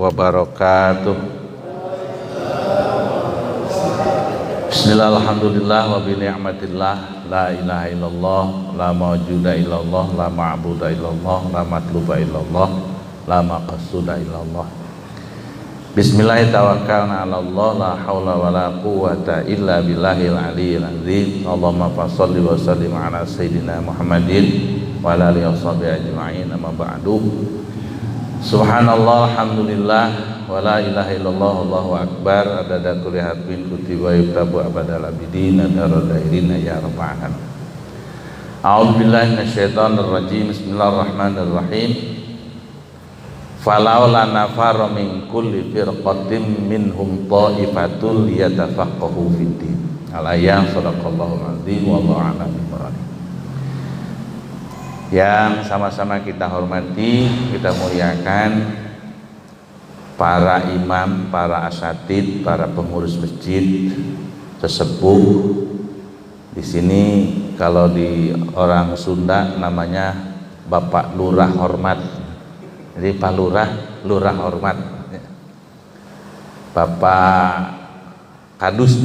wabarakatuh. Bismillah, alhamdulillah, wa bi ni'matillah, la ilaha illallah, la mawjuda illallah, la ma'buda illallah, la matluba illallah, la maqsuda illallah. Bismillah, tawakkalna 'ala Allah, la haula wa la quwwata illa billahil aliyyil azim. Allahumma fasholli wa sallim ala sayyidina Muhammadin wa ala alihi washabihi ajma'in, amma ba'du. Subhanallah, alhamdulillah, wa la ilaha illallah, Allahu akbar, adada kulli harfin kutiba yuktabu abadal abidin adaradairina ya rabbal alamin. A'udzu billahi minasyaitonir rajim. Bismillahirrahmanirrahim. Falaula nafara min kulli firqatin minhum ta'ifatul yatafaqahu fiddin. Al-ayat, sadaqallahul azim, wallahu a'lam bishawab. Yang sama-sama kita hormati, kita muliakan para imam, para asatid, para pengurus masjid, sesepuh. Di sini kalau di orang Sunda namanya Bapak Lurah Hormat. Jadi Pak Lurah, Lurah Hormat. Bapak Kadus,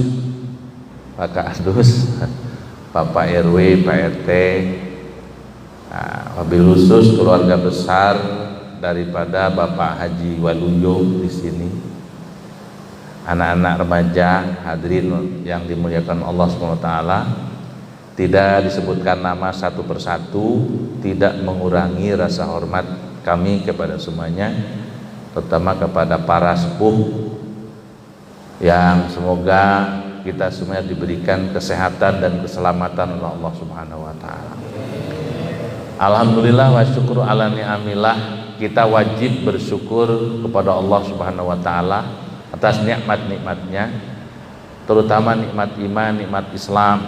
Pak Kadus, Bapak RW, Pak RT. Nah, wabil khusus keluarga besar daripada Bapak Haji Waluyo di sini, anak-anak remaja, hadirin yang dimuliakan Allah SWT. Tidak disebutkan nama satu persatu, tidak mengurangi rasa hormat kami kepada semuanya, terutama kepada para sepuh yang semoga kita semuanya diberikan kesehatan dan keselamatan oleh Allah Subhanahu wa taala. Alhamdulillah wa syukru ala ni'amillah. Kita wajib bersyukur kepada Allah Subhanahu wa taala atas nikmat-nikmatnya, terutama nikmat iman, nikmat Islam.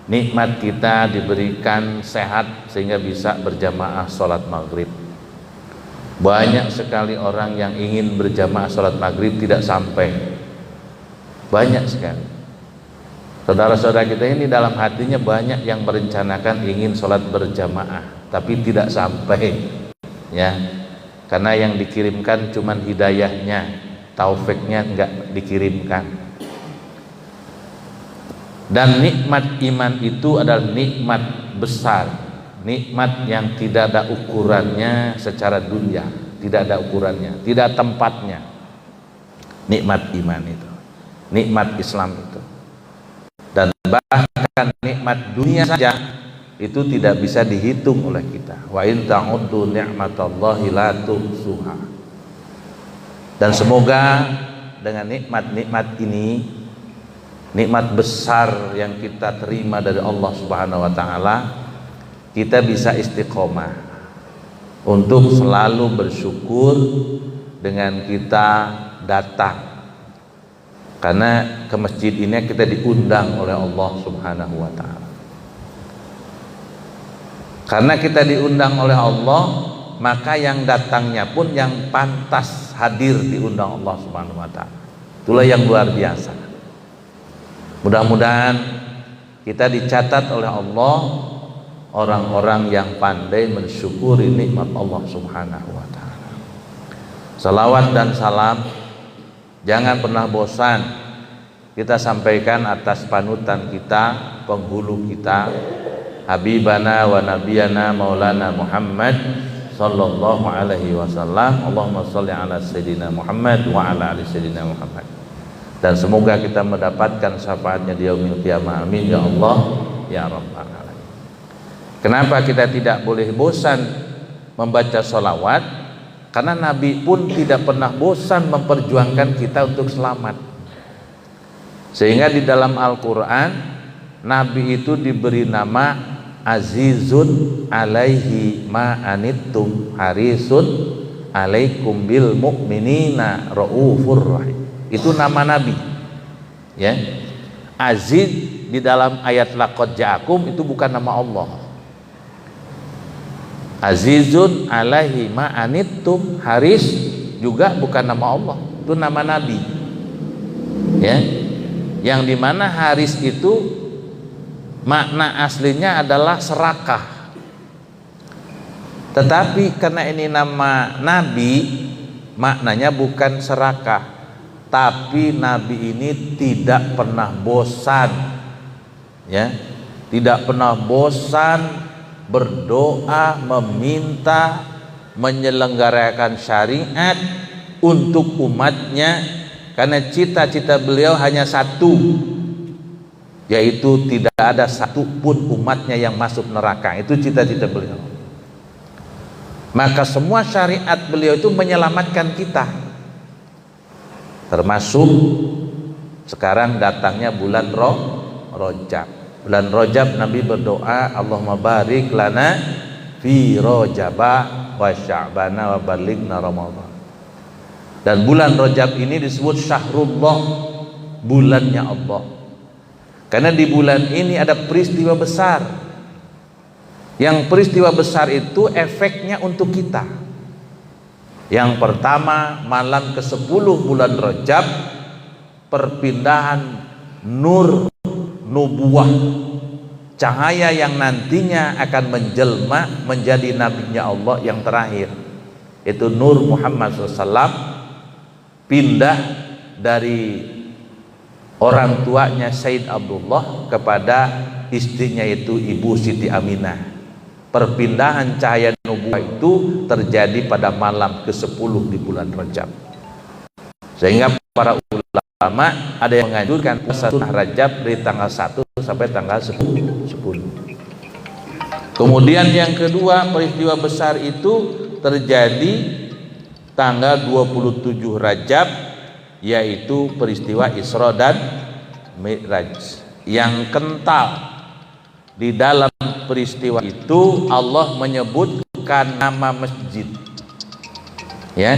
Nikmat kita diberikan sehat sehingga bisa berjamaah sholat maghrib. Banyak sekali orang yang ingin berjamaah sholat maghrib tidak sampai. Banyak sekali. Saudara-saudara kita ini dalam hatinya banyak yang merencanakan ingin sholat berjamaah, tapi tidak sampai, ya, karena yang dikirimkan cuman hidayahnya, taufiknya enggak dikirimkan. Dan nikmat iman itu adalah nikmat besar, nikmat yang tidak ada ukurannya secara dunia, tidak ada ukurannya, tidak tempatnya. Nikmat iman itu, nikmat Islam itu. Dan bahkan nikmat dunia saja itu tidak bisa dihitung oleh kita. Wa in ta'uddu ni'matallahi la tuhsuha. Dan semoga dengan nikmat-nikmat ini, nikmat besar yang kita terima dari Allah Subhanahu wa taala, kita bisa istiqomah untuk selalu bersyukur dengan kita datang. Karena ke masjid ini kita diundang oleh Allah Subhanahu wa taala. Karena kita diundang oleh Allah, maka yang datangnya pun yang pantas hadir diundang Allah Subhanahu wa taala. Itulah yang luar biasa. Mudah-mudahan kita dicatat oleh Allah orang-orang yang pandai mensyukuri nikmat Allah Subhanahu wa taala. Salawat dan salam jangan pernah bosan kita sampaikan atas panutan kita, penghulu kita, Habibana wa Nabiyana Maulana Muhammad sallallahu alaihi wasallam. Allahumma sholli ala sayyidina Muhammad wa ala ali sayyidina Muhammad. Dan semoga kita mendapatkan syafaatnya di yaumil qiyamah. Amin ya Allah ya rabbal alamin. Kenapa kita tidak boleh bosan membaca sholawat? Karena Nabi pun tidak pernah bosan memperjuangkan kita untuk selamat. Sehingga di dalam Al-Quran, Nabi itu diberi nama Azizun alaihi ma'anittum harisun alaikum bil mu'minina ra'ufur rahim. Itu nama Nabi, ya. Aziz di dalam ayat laqad ja'akum itu bukan nama Allah. Azizun alaihi ma'anittum haris juga bukan nama Allah, itu nama Nabi, ya. Yang dimana haris itu makna aslinya adalah serakah, tetapi karena ini nama Nabi, maknanya bukan serakah, tapi Nabi ini tidak pernah bosan, ya, tidak pernah bosan berdoa, meminta, menyelenggarakan syariat untuk umatnya, karena cita-cita beliau hanya satu, yaitu tidak ada satupun umatnya yang masuk neraka. Itu cita-cita beliau. Maka semua syariat beliau itu menyelamatkan kita, termasuk sekarang datangnya bulan Rajab. Bulan Rajab Nabi berdoa, Allahumma barik lana fi Rajaba wa Sya'bana wa balighna Ramadan. Dan bulan Rajab ini disebut Syahrullah, bulannya Allah, karena di bulan ini ada peristiwa besar. Yang peristiwa besar itu efeknya untuk kita. Yang pertama, malam ke-10 bulan Rajab, perpindahan nur nubuah, cahaya yang nantinya akan menjelma menjadi nabinya Allah yang terakhir, itu Nur Muhammad SAW, pindah dari orang tuanya Sayyid Abdullah kepada istrinya itu Ibu Siti Aminah. Perpindahan cahaya nubuah itu terjadi pada malam ke-10 di bulan Rajab, sehingga para ulama ada yang menganjurkan puasa sunnah Rajab dari tanggal 1 sampai tanggal 10. Kemudian yang kedua, peristiwa besar itu terjadi tanggal 27 Rajab, yaitu peristiwa Isra dan Mi'raj yang kental. Di dalam peristiwa itu Allah menyebutkan nama masjid, ya.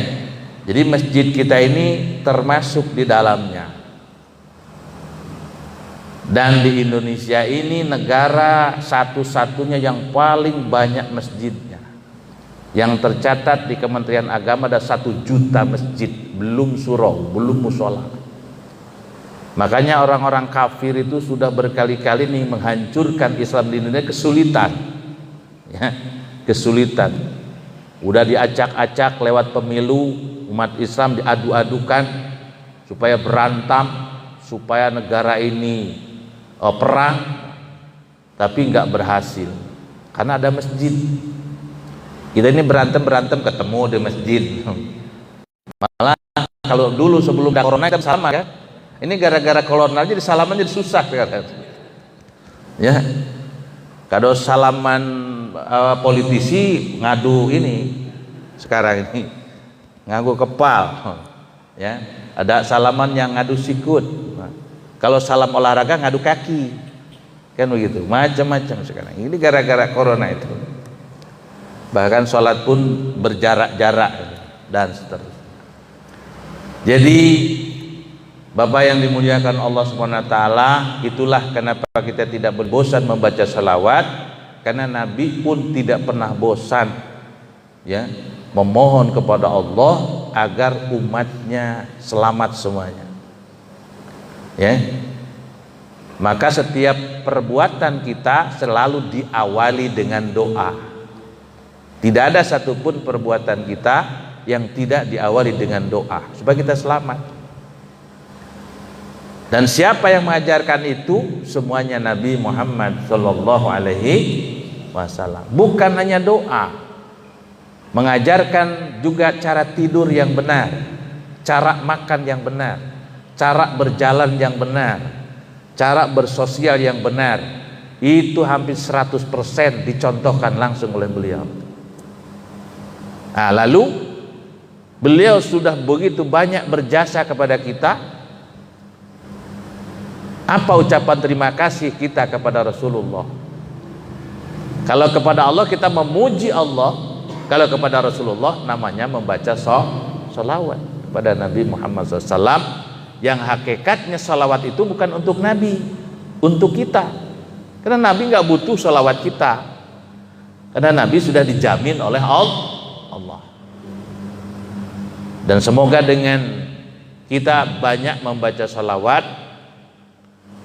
Jadi masjid kita ini termasuk di dalamnya. Dan di Indonesia ini negara satu-satunya yang paling banyak masjidnya. Yang tercatat di Kementerian Agama ada 1 juta masjid, belum surau, belum musola. Makanya orang-orang kafir itu sudah berkali-kali nih menghancurkan Islam di Indonesia, kesulitan, ya, kesulitan. Udah diacak-acak lewat pemilu, umat Islam diadu-adukan supaya berantam, supaya negara ini perang, tapi nggak berhasil karena ada masjid. Kita ini berantem ketemu di masjid. Malah kalau dulu sebelum ada corona kan sama, kan? Ini gara-gara corona jadi salaman jadi susah, kan? Ya, kalau salaman politisi ngadu ini sekarang ini ngadu kepal, ya. Ada salaman yang ngadu sikut. Kalau salam olahraga ngadu kaki, kan begitu, macam-macam sekarang. Ini gara-gara corona itu. Bahkan sholat pun berjarak-jarak dan seterusnya. Jadi Bapak yang dimuliakan Allah SWT, itulah kenapa kita tidak berbosan membaca salawat, karena Nabi pun tidak pernah bosan, ya, memohon kepada Allah agar umatnya selamat semuanya, ya. Maka setiap perbuatan kita selalu diawali dengan doa. Tidak ada satupun perbuatan kita yang tidak diawali dengan doa supaya kita selamat. Dan siapa yang mengajarkan itu? Semuanya Nabi Muhammad Shallallahu Alaihi Wasallam. Bukan hanya doa, mengajarkan juga cara tidur yang benar, cara makan yang benar, cara berjalan yang benar, cara bersosial yang benar. Itu hampir 100% dicontohkan langsung oleh beliau. Nah, lalu beliau sudah begitu banyak berjasa kepada kita. Apa ucapan terima kasih kita kepada Rasulullah? Kalau kepada Allah kita memuji Allah, kalau kepada Rasulullah namanya membaca sholawat kepada Nabi Muhammad SAW. Yang hakikatnya sholawat itu bukan untuk Nabi, untuk kita. Karena Nabi nggak butuh sholawat kita, karena Nabi sudah dijamin oleh Allah. Dan semoga dengan kita banyak membaca sholawat,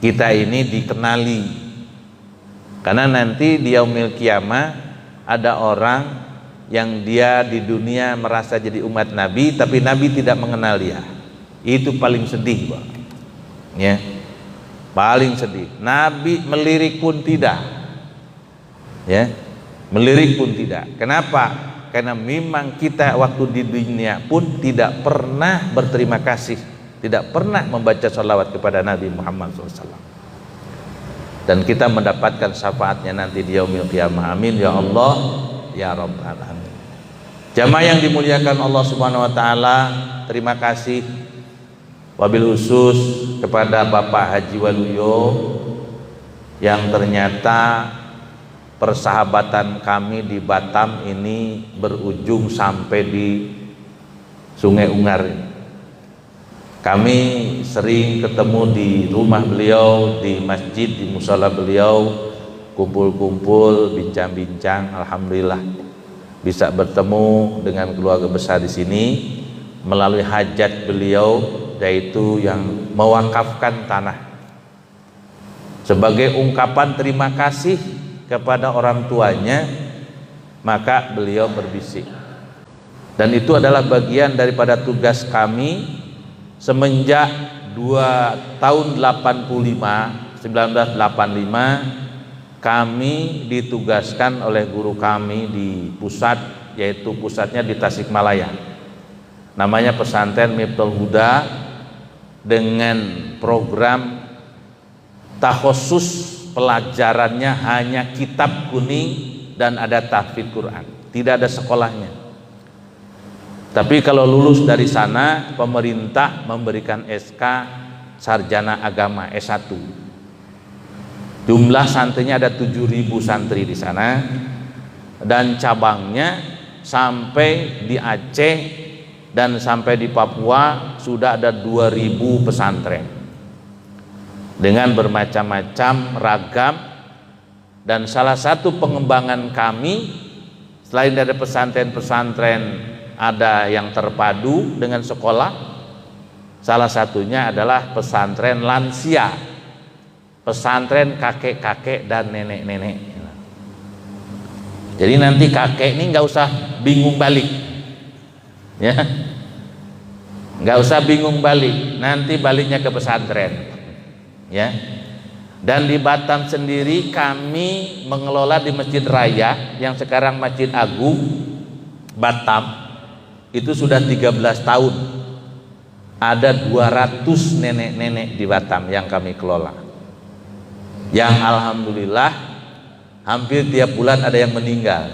kita ini dikenali, karena nanti di yaumil kiamah ada orang yang dia di dunia merasa jadi umat Nabi, tapi Nabi tidak mengenal dia. Itu paling sedih, Pak. Ya, paling sedih. Nabi melirik pun tidak. Ya, melirik pun tidak. Kenapa? Karena memang kita waktu di dunia pun tidak pernah berterima kasih, tidak pernah membaca sholawat kepada Nabi Muhammad SAW. Dan kita mendapatkan syafaatnya nanti di yaumil qiyamah. Amin ya Allah ya Rabbal alamin. Jamaah yang dimuliakan Allah Subhanahu wa taala, terima kasih wabil khusus kepada Bapak Haji Waluyo yang ternyata persahabatan kami di Batam ini berujung sampai di Sungai Ungar. Kami sering ketemu di rumah beliau, di masjid, di musola beliau, kumpul-kumpul, bincang-bincang. Alhamdulillah bisa bertemu dengan keluarga besar di sini melalui hajat beliau, yaitu yang mewakafkan tanah sebagai ungkapan terima kasih kepada orang tuanya. Maka beliau berbisik, dan itu adalah bagian daripada tugas kami semenjak 1985 kami ditugaskan oleh guru kami di pusat, yaitu pusatnya di Tasikmalaya, namanya pesantren Miftahul Huda, dengan program takhusus pelajarannya hanya kitab kuning dan ada tahfidz Quran, tidak ada sekolahnya. Tapi kalau lulus dari sana, pemerintah memberikan SK sarjana agama S1. Jumlah santrinya ada 7.000 santri di sana, dan cabangnya sampai di Aceh dan sampai di Papua sudah ada 2.000 pesantren dengan bermacam-macam ragam. Dan salah satu pengembangan kami, selain dari pesantren-pesantren ada yang terpadu dengan sekolah, salah satunya adalah pesantren lansia, pesantren kakek-kakek dan nenek-nenek. Jadi nanti kakek ini nggak usah bingung balik, ya, nggak usah bingung balik, nanti baliknya ke pesantren, ya. Dan di Batam sendiri kami mengelola di Masjid Raya yang sekarang Masjid Agung Batam, itu sudah 13 tahun. Ada 200 nenek-nenek di Batam yang kami kelola, yang alhamdulillah hampir tiap bulan ada yang meninggal,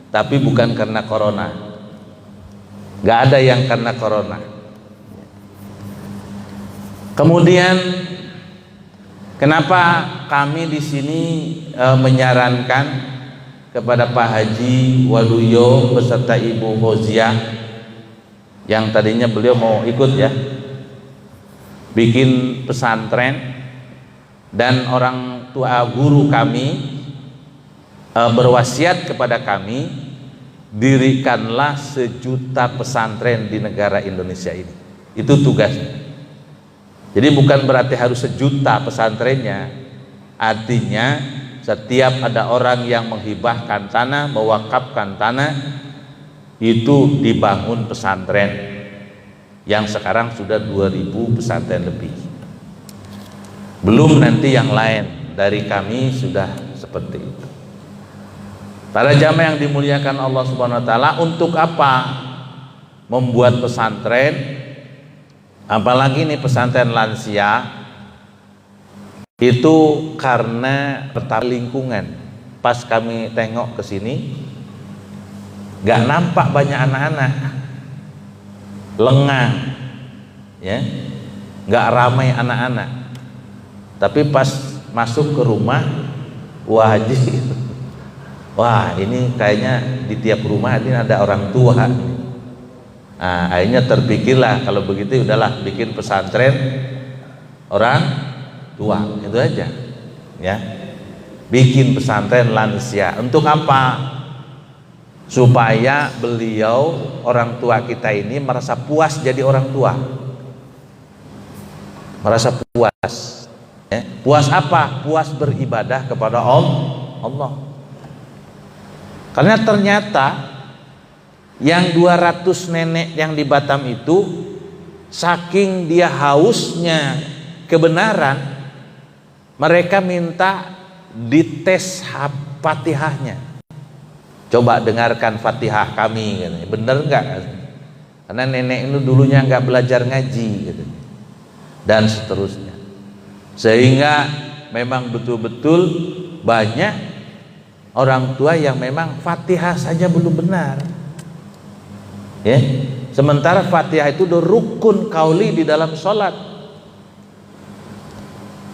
tapi bukan karena corona, nggak ada yang karena corona. Kemudian kenapa kami di sini menyarankan kepada Pak Haji Waluyo beserta Ibu Fauzia, yang tadinya beliau mau ikut ya, bikin pesantren, dan orang tua guru kami berwasiat kepada kami, dirikanlah 1 juta pesantren di negara Indonesia ini. Itu tugasnya. Jadi bukan berarti harus 1 juta pesantrennya, artinya setiap ada orang yang menghibahkan tanah, mewakafkan tanah, itu dibangun pesantren, yang sekarang sudah 2.000 pesantren lebih. Belum nanti yang lain, dari kami sudah seperti itu. Para jamaah yang dimuliakan Allah Subhanahu wa taala, untuk apa membuat pesantren? Apalagi ini pesantren lansia, itu karena peta lingkungan. Pas kami tengok ke sini, gak nampak banyak anak-anak, lengang, ya, gak ramai anak-anak. Tapi pas masuk ke rumah, wah Haji, wah ini kayaknya di tiap rumah ini ada orang tua. Nah, akhirnya terpikirlah kalau begitu udahlah bikin pesantren orang tua, itu aja, ya. Bikin pesantren lansia. Untuk apa? Supaya beliau, orang tua kita ini merasa puas jadi orang tua, merasa puas, ya. Puas apa? Puas beribadah kepada Allah. Karena ternyata Yang 200 nenek yang di Batam itu, saking dia hausnya kebenaran, mereka minta dites Fatihahnya. Coba dengarkan Fatihah kami, bener nggak? Karena nenek itu dulunya nggak belajar ngaji, gitu. Dan seterusnya. Sehingga memang betul-betul banyak orang tua yang memang Fatihah saja belum benar, ya. Sementara Fatihah itu udah rukun kauli di dalam sholat.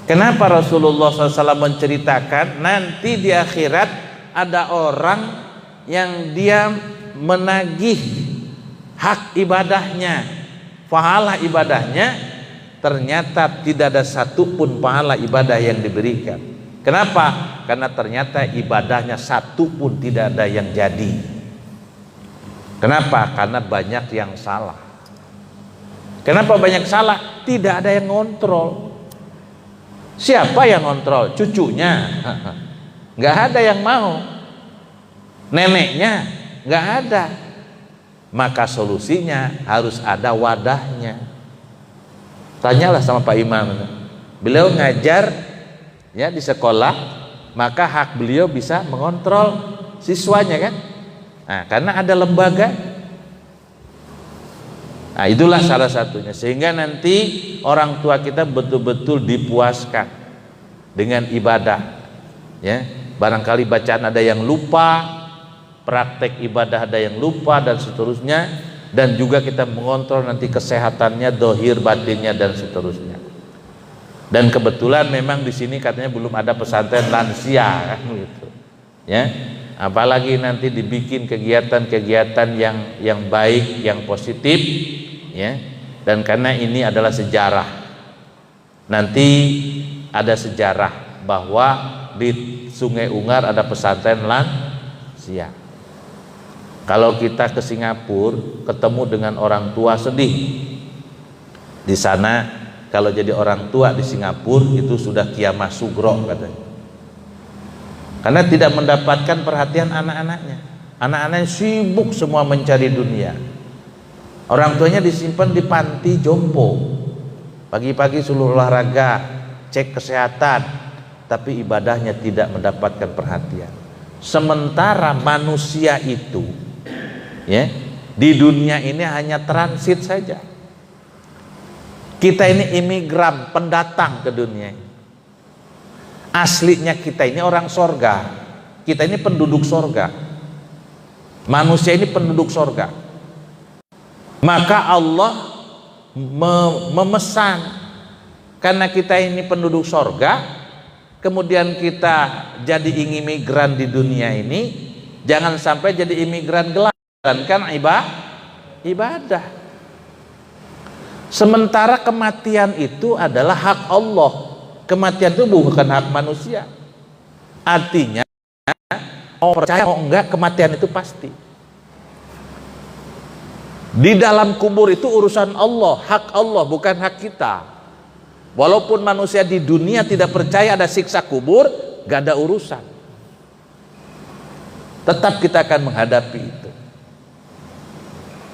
Kenapa Rasulullah SAW menceritakan nanti di akhirat ada orang yang dia menagih hak ibadahnya, pahala ibadahnya, ternyata tidak ada satupun pahala ibadah yang diberikan. Kenapa? Karena ternyata ibadahnya satu pun tidak ada yang jadi. Kenapa? Karena banyak yang salah. Kenapa banyak salah? Tidak ada yang ngontrol. Siapa yang ngontrol? Cucunya. Nggak ada yang mau. Neneknya nggak ada. Maka solusinya harus ada wadahnya. Tanyalah sama Pak Imam. Beliau ngajar ya di sekolah, maka hak beliau bisa mengontrol siswanya kan. Nah, karena ada lembaga. Nah, itulah salah satunya. Sehingga nanti orang tua kita betul-betul dipuaskan dengan ibadah. Ya, barangkali bacaan ada yang lupa, praktek ibadah ada yang lupa dan seterusnya. Dan juga kita mengontrol nanti kesehatannya, dohir batinnya dan seterusnya. Dan kebetulan memang di sini katanya belum ada pesantren lansia kan gitu. Ya. Apalagi nanti dibikin kegiatan-kegiatan yang baik, yang positif, ya. Dan karena ini adalah sejarah. Nanti ada sejarah bahwa di Sungai Ungar ada pesantren lansia. Kalau kita ke Singapura ketemu dengan orang tua sedih. Di sana kalau jadi orang tua di Singapura itu sudah kiamah sugro katanya. Karena tidak mendapatkan perhatian anak-anaknya. Anak-anaknya sibuk semua mencari dunia. Orang tuanya disimpan di panti jompo. Pagi-pagi suruh olahraga, cek kesehatan, tapi ibadahnya tidak mendapatkan perhatian. Sementara manusia itu ya di dunia ini hanya transit saja. Kita ini imigran, pendatang ke dunia ini. Aslinya kita ini orang sorga. Kita ini penduduk sorga. Manusia ini penduduk sorga. Maka Allah memesan, karena kita ini penduduk sorga, kemudian kita jadi imigran di dunia ini, jangan sampai jadi imigran gelap. Kan ibadah. Sementara kematian itu adalah hak Allah. Kematian itu bukan hak manusia. Artinya mau percaya mau enggak, kematian itu pasti. Di dalam kubur itu urusan Allah, hak Allah, bukan hak kita. Walaupun manusia di dunia tidak percaya ada siksa kubur, gak ada urusan. Tetap kita akan menghadapi itu.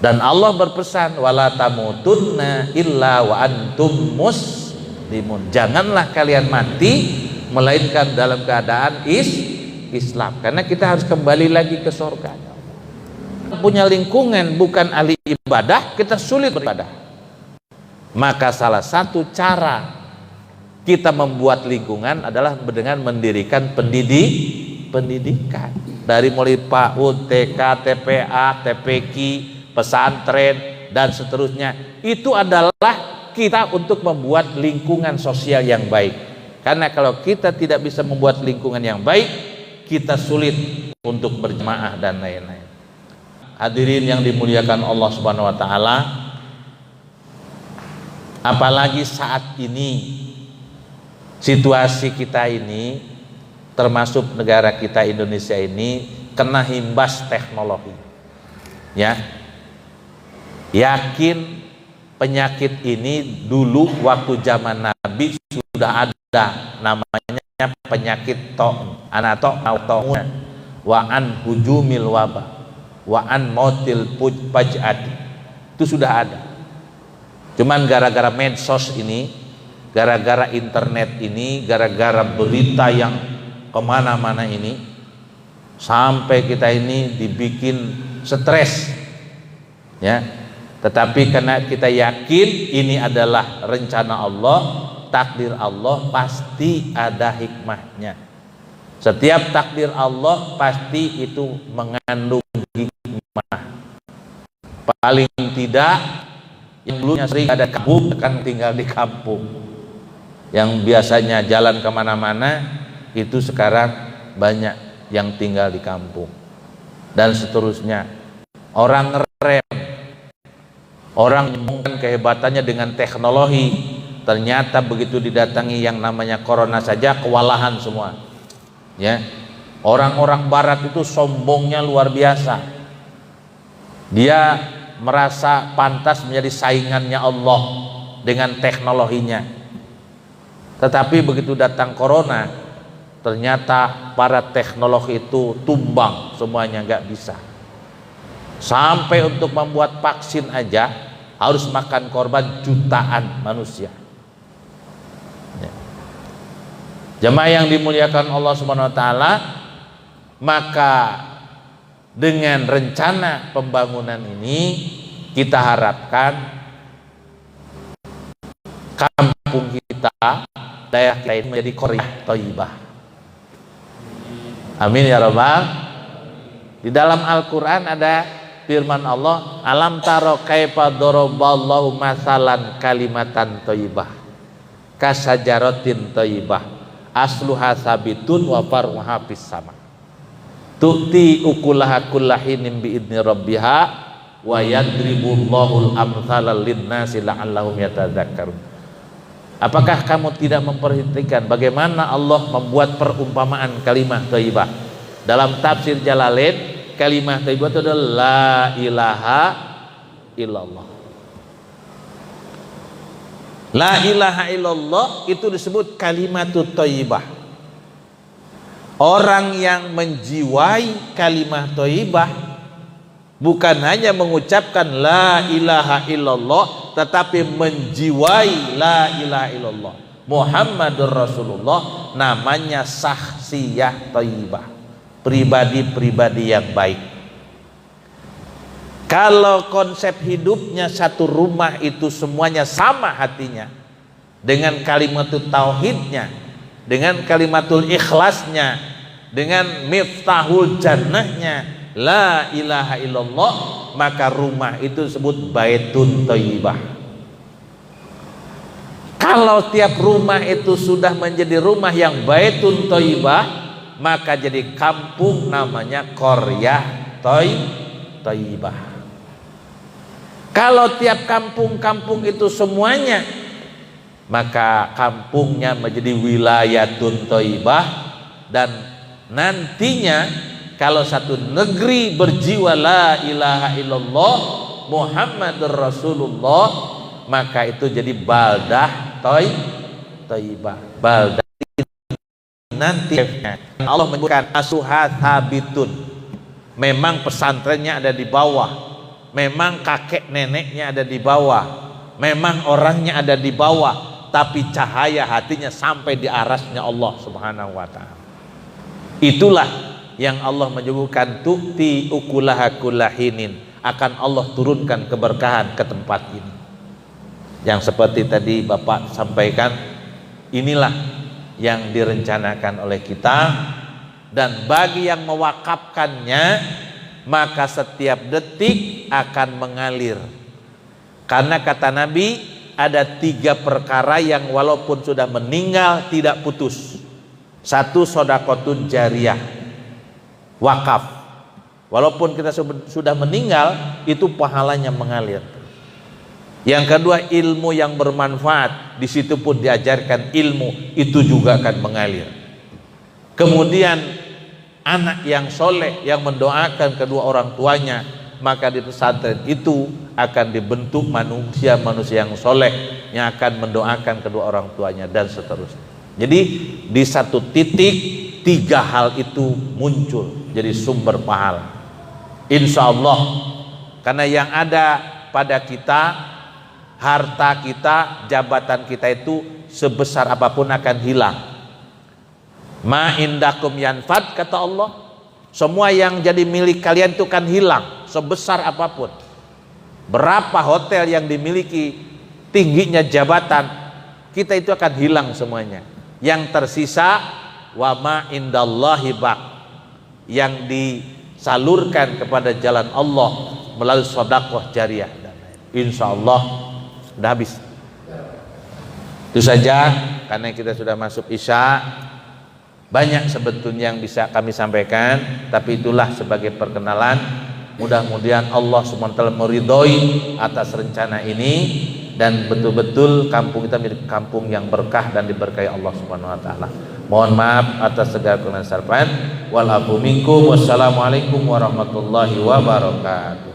Dan Allah berpesan, wala tamutunna illa wa antum muslimun. Janganlah kalian mati melainkan dalam keadaan Islam. Karena kita harus kembali lagi ke surga. Punya lingkungan bukan ahli ibadah, kita sulit beribadah. Maka salah satu cara kita membuat lingkungan adalah dengan mendirikan pendidikan. Dari mulai PAUD, TK, TPA, TPQ, pesantren dan seterusnya. Itu adalah kita untuk membuat lingkungan sosial yang baik. Karena kalau kita tidak bisa membuat lingkungan yang baik, kita sulit untuk berjemaah dan lain-lain. Hadirin yang dimuliakan Allah Subhanahu wa taala, apalagi saat ini situasi kita ini, termasuk negara kita Indonesia ini, kena imbas teknologi. Ya. Yakin penyakit ini dulu waktu zaman Nabi sudah ada, namanya penyakit ta'un, wa an hujumil wabah. wa an mautil faj'ati. Itu sudah ada. Cuman gara-gara medsos ini, gara-gara internet ini, gara-gara berita yang kemana-mana ini, sampai kita ini dibikin stres, ya. Tetapi karena kita yakin ini adalah rencana Allah, takdir Allah, pasti ada hikmahnya. Setiap takdir Allah pasti itu mengandung hikmah. Paling tidak yang dulunya sering ada kampung akan tinggal di kampung, yang biasanya jalan kemana-mana itu sekarang banyak yang tinggal di kampung, dan seterusnya. Orang ngerem, orang menyembangkan kehebatannya dengan teknologi, ternyata begitu didatangi yang namanya corona saja kewalahan semua, ya. Orang-orang barat itu sombongnya luar biasa. Dia merasa pantas menjadi saingannya Allah dengan teknologinya. Tetapi begitu datang corona, ternyata para teknologi itu tumbang semuanya, nggak bisa. Sampai untuk membuat vaksin aja harus makan korban jutaan manusia. Ya. Jemaah yang dimuliakan Allah Subhanahu wa taala, maka dengan rencana pembangunan ini kita harapkan kampung kita, daerah kita ini menjadi qaryah thayyibah. Amin ya rabbal. Di dalam Al-Qur'an ada firman Allah, alam taro kaifa daraballahu masalan kalimatan thayyibah kasajaratin thayyibah asluha sabitun wa far'uha fis sama tu'ti ukulaha kullahinin biidni rabbiha wa yadribullahul amthala linnasi la'allahum yatadzakkarun. Apakah kamu tidak memperhatikan bagaimana Allah membuat perumpamaan kalimat thayyibah? Dalam tafsir Jalalain, kalimat thayyibah itu adalah la ilaha illallah. La ilaha illallah itu disebut kalimatut thayyibah. Orang yang menjiwai kalimat thayyibah bukan hanya mengucapkan la ilaha illallah, tetapi menjiwai la ilaha illallah Muhammadur Rasulullah, namanya sahsiyah thayyibah, pribadi-pribadi yang baik. Kalau konsep hidupnya satu rumah itu semuanya sama hatinya, dengan kalimatul tauhidnya, dengan kalimatul ikhlasnya, dengan miftahul jannahnya la ilaha illallah, maka rumah itu disebut baitun thayyibah. Kalau tiap rumah itu sudah menjadi rumah yang baitun thayyibah, maka jadi kampung namanya qaryah thayyibah. Kalau tiap kampung-kampung itu semuanya, maka kampungnya menjadi wilayatun thayyibah. Dan nantinya kalau satu negeri berjiwa la ilaha illallah Muhammadur Rasulullah, maka itu jadi baldah thayyibah. Baldah nanti Allah menyebutkan asuha habitun, memang pesantrennya ada di bawah, memang kakek neneknya ada di bawah, memang orangnya ada di bawah, tapi cahaya hatinya sampai di arasnya Allah Subhanahu wa ta'ala. Itulah yang Allah menyebutkan tu'ti ukulaha kullahinin, akan Allah turunkan keberkahan ke tempat ini. Yang seperti tadi Bapak sampaikan, inilah yang direncanakan oleh kita, dan bagi yang mewakafkannya maka setiap detik akan mengalir. Karena kata Nabi, ada 3 perkara yang walaupun sudah meninggal tidak putus. 1, sodakotun jariyah, wakaf. Walaupun kita sudah meninggal, itu pahalanya mengalir. Yang kedua, ilmu yang bermanfaat, di situ pun diajarkan ilmu, itu juga akan mengalir. Kemudian anak yang soleh yang mendoakan kedua orang tuanya, maka di pesantren itu akan dibentuk manusia-manusia yang soleh yang akan mendoakan kedua orang tuanya, dan seterusnya. Jadi di satu titik 3 hal itu muncul jadi sumber pahala. Insya Allah. Karena yang ada pada kita, harta kita, jabatan kita itu sebesar apapun akan hilang. Ma indakum yanfad, kata Allah. Semua yang jadi milik kalian itu kan hilang, sebesar apapun. Berapa hotel yang dimiliki, tingginya jabatan, kita itu akan hilang semuanya. Yang tersisa wa ma indallahi baq, yang disalurkan kepada jalan Allah melalui sedekah jariyah. Insya Allah sudah habis. Itu saja, karena kita sudah masuk Isya. Banyak sebetulnya yang bisa kami sampaikan, tapi itulah sebagai perkenalan. Mudah-mudahan Allah SWT meridhoi atas rencana ini, dan betul-betul kampung kita menjadi kampung yang berkah dan diberkahi Allah Subhanahu wa taala. Mohon maaf atas segala kekurangan. Wal afu minkum. Wassalamualaikum warahmatullahi wabarakatuh.